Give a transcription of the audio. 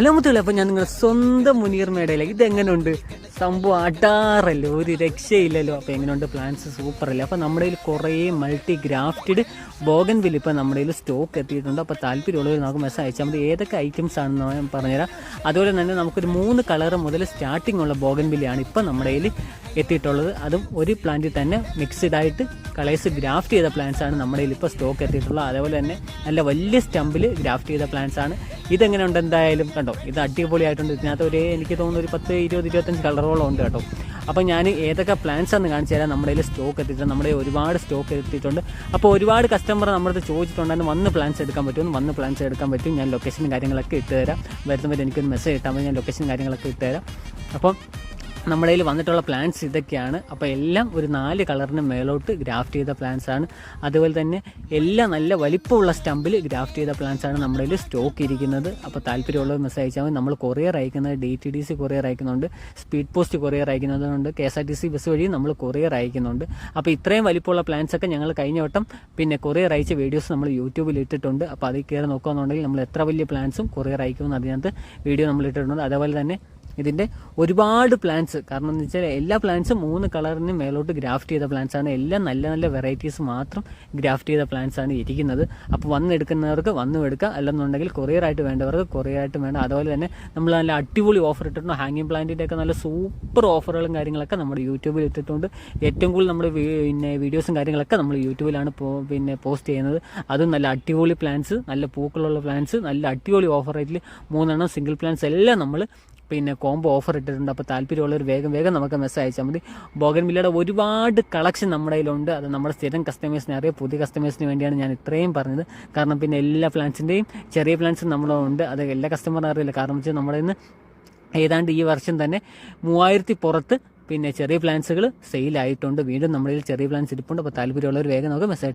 Hello മുത്തുകളെ, അപ്പോൾ ഞാൻ നിങ്ങളുടെ സ്വന്തം മുനീർ മേടയിലെ ഇതെങ്ങനെയുണ്ട് സംഭവം? അടാറല്ലോ, ഒരു രക്ഷയില്ലല്ലോ. അപ്പോൾ എങ്ങനെയുണ്ട് പ്ലാന്റ്സ്? സൂപ്പറല്ലേ. അപ്പോൾ നമ്മുടെ കയ്യിൽ കുറേ മൾട്ടി ഗ്രാഫ്റ്റഡ് ബോഗൻവില്ല ഇപ്പോൾ നമ്മുടെ കയ്യിൽ സ്റ്റോക്ക് എത്തിയിട്ടുണ്ട്. അപ്പോൾ താല്പര്യമുള്ളവർ നമുക്ക് മെസ്സേജ് അയച്ചാൽ മതി. ഏതൊക്കെ ഐറ്റംസ് ആണെന്ന് ഞാൻ പറഞ്ഞുതരാം. അതുപോലെ തന്നെ നമുക്കൊരു 3 കളർ മുതൽ സ്റ്റാർട്ടിംഗ് ഉള്ള ബോഗൻവില്ലയാണ് ഇപ്പോൾ നമ്മുടെ കയ്യിൽ എത്തിയിട്ടുള്ളത്. അതും ഒരു പ്ലാന്റിൽ തന്നെ മിക്സ്ഡ് ആയിട്ട് കളേഴ്സ് ഗ്രാഫ്റ്റ് ചെയ്ത പ്ലാന്റ്സ് ആണ് നമ്മുടെ കയ്യിൽ ഇപ്പോൾ സ്റ്റോക്ക് എത്തിയിട്ടുള്ളത്. അതേപോലെ തന്നെ നല്ല വലിയ സ്റ്റമ്പിൽ ഗ്രാഫ്റ്റ് ചെയ്ത പ്ലാന്റ്സ് ആണ്. ഇതെങ്ങനെയുണ്ട്? എന്തായാലും കണ്ടോ, ഇത് അടിപൊളിയായിട്ടുണ്ട്. ഇതിനകത്ത് എനിക്ക് തോന്നുന്നു ഒരു 10, 20, 25 കളറുകളും ഉണ്ട് കേട്ടോ. അപ്പോൾ ഞാൻ ഏതൊക്കെ പ്ലാന്റ്സ് ആണെന്ന് കാണിച്ചു തരാം. നമ്മുടെ കയ്യിൽ സ്റ്റോക്ക് എത്തിയിട്ടുണ്ട്. നമ്മുടെ ഒരുപാട് സ്റ്റോക്ക് എത്തിയിട്ടുണ്ട്. അപ്പോൾ ഒരുപാട് കസ്റ്റമർ നമ്മുടെ അടുത്ത് ചോദിച്ചിട്ടുണ്ടായിരുന്നു വന്ന് പ്ലാന്റ്സ് എടുക്കാൻ പറ്റുമെന്ന്. വന്ന് പ്ലാന്റ്സ് എടുക്കാൻ പറ്റും. ഞാൻ ലൊക്കേഷനും കാര്യങ്ങളൊക്കെ ഇട്ട് തരാം. വരുന്നവർ എനിക്കൊരു മെസ്സേജ് ഇട്ടാൽ മതി, ഞാൻ ലൊക്കേഷൻ കാര്യങ്ങളൊക്കെ ഇട്ട് തരാം. അപ്പം നമ്മുടെ കയ്യിൽ വന്നിട്ടുള്ള പ്ലാന്റ്സ് ഇതൊക്കെയാണ്. അപ്പോൾ എല്ലാം ഒരു 4 കളറിന് മേലോട്ട് ഗ്രാഫ്റ്റ് ചെയ്ത പ്ലാന്റ്സ് ആണ്. അതുപോലെ തന്നെ എല്ലാം നല്ല വലിപ്പമുള്ള സ്റ്റമ്പിൽ ഗ്രാഫ്റ്റ് ചെയ്ത പ്ലാന്റ്സ് ആണ് നമ്മുടെ കയ്യിൽ സ്റ്റോക്ക് ഇരിക്കുന്നത്. അപ്പോൾ താല്പര്യമുള്ളവർ മെസ്സേജ് അയച്ചാൽ മതി. നമ്മൾ കൊറിയർ അയക്കുന്നത് DTDC കൊറിയർ അയക്കുന്നുണ്ട്, സ്പീഡ് പോസ്റ്റ് കൊറിയർ അയക്കുന്നതുകൊണ്ട്, KSRTC ബസ് വഴി നമ്മൾ കൊറിയർ അയക്കുന്നുണ്ട്. അപ്പോൾ ഇത്രയും വലിപ്പമുള്ള പ്ലാന്റ്സ് ഒക്കെ ഞങ്ങൾ കഴിഞ്ഞ വട്ടം പിന്നെ കൊറിയർ അയച്ച വീഡിയോസ് നമ്മൾ യൂട്യൂബിൽ ഇട്ടിട്ടുണ്ട്. അപ്പോൾ അതിൽ കയറി നോക്കുകയാണെന്നുണ്ടെങ്കിൽ നമ്മൾ എത്ര വലിയ പ്ലാന്റ്സും കൊറിയർ അയക്കുമെന്ന് അതിനകത്ത് വീഡിയോ നമ്മൾ ഇട്ടിട്ടുണ്ട്. അതേപോലെ തന്നെ ഇതിൻ്റെ ഒരുപാട് പ്ലാന്റ്സ്, കാരണം എന്ന് വെച്ചാൽ എല്ലാ പ്ലാന്റ്സും 3 കളറിന് മേലോട്ട് ഗ്രാഫ്റ്റ് ചെയ്ത പ്ലാന്റ്സ് ആണ്. എല്ലാം നല്ല നല്ല വെറൈറ്റീസ് മാത്രം ഗ്രാഫ്റ്റ് ചെയ്ത പ്ലാന്റ്സ് ആണ് ഇരിക്കുന്നത്. അപ്പോൾ വന്ന് എടുക്കുന്നവർക്ക് വന്നും എടുക്കാം, അല്ലെന്നുണ്ടെങ്കിൽ കൊറിയർ ആയിട്ട് വേണ്ടവർക്ക് കൊറിയർ ആയിട്ട് വേണ്ട. അതുപോലെ തന്നെ നമ്മൾ നല്ല അടിപൊളി ഓഫർ ഇട്ടിട്ടുണ്ട്. ഹാങ്ങിങ് പ്ലാന്റിൻ്റെ ഒക്കെ നല്ല സൂപ്പർ ഓഫറുകളും കാര്യങ്ങളൊക്കെ നമ്മുടെ യൂട്യൂബിൽ ഇട്ടിട്ടുണ്ട്. ഏറ്റവും കൂടുതൽ നമ്മുടെ പിന്നെ വീഡിയോസും കാര്യങ്ങളൊക്കെ നമ്മൾ യൂട്യൂബിലാണ് പിന്നെ പോസ്റ്റ് ചെയ്യുന്നത്. അതും നല്ല അടിപൊളി പ്ലാന്റ്സ്, നല്ല പൂക്കളുള്ള പ്ലാന്റ്സ്, നല്ല അടിപൊളി ഓഫർ റേറ്റിൽ 3 എണ്ണം സിംഗിൾ പ്ലാന്റ്സ് എല്ലാം നമ്മൾ പിന്നെ കോംബോ ഓഫർ ഇട്ടിട്ടുണ്ട്. അപ്പോൾ താല്പര്യമുള്ളവർ വേഗം നമുക്ക് മെസ്സേജ് അയച്ചാൽ മതി. ബോഗൻവില്ലയുടെ ഒരുപാട് കളക്ഷൻ നമ്മുടെ കയ്യിലുണ്ട്. അത് നമ്മുടെ സ്ഥിരം കസ്റ്റമേഴ്സിനെ അറിയാം. പുതിയ കസ്റ്റമേഴ്സിന് വേണ്ടിയാണ് ഞാൻ ഇത്രയും പറഞ്ഞത്. കാരണം പിന്നെ എല്ലാ പ്ലാന്റ്സിൻ്റെയും ചെറിയ പ്ലാന്റ്സും നമ്മളുണ്ട്. അത് എല്ലാ കസ്റ്റമറിനും അറിയില്ല. കാരണം വെച്ചാൽ നമ്മുടെ ഇന്ന് ഏതാണ്ട് ഈ വർഷം തന്നെ 3000 പുറത്ത് പിന്നെ ചെറിയ പ്ലാന്റ്സുകൾ സെയിലായിട്ടുണ്ട്. വീണ്ടും നമ്മുടെ ചെറിയ പ്ലാന്റ്സ് ഇരിപ്പുണ്ട്. അപ്പോൾ താല്പര്യമുള്ളവർ വേഗം നമുക്ക് മെസ്സേജ്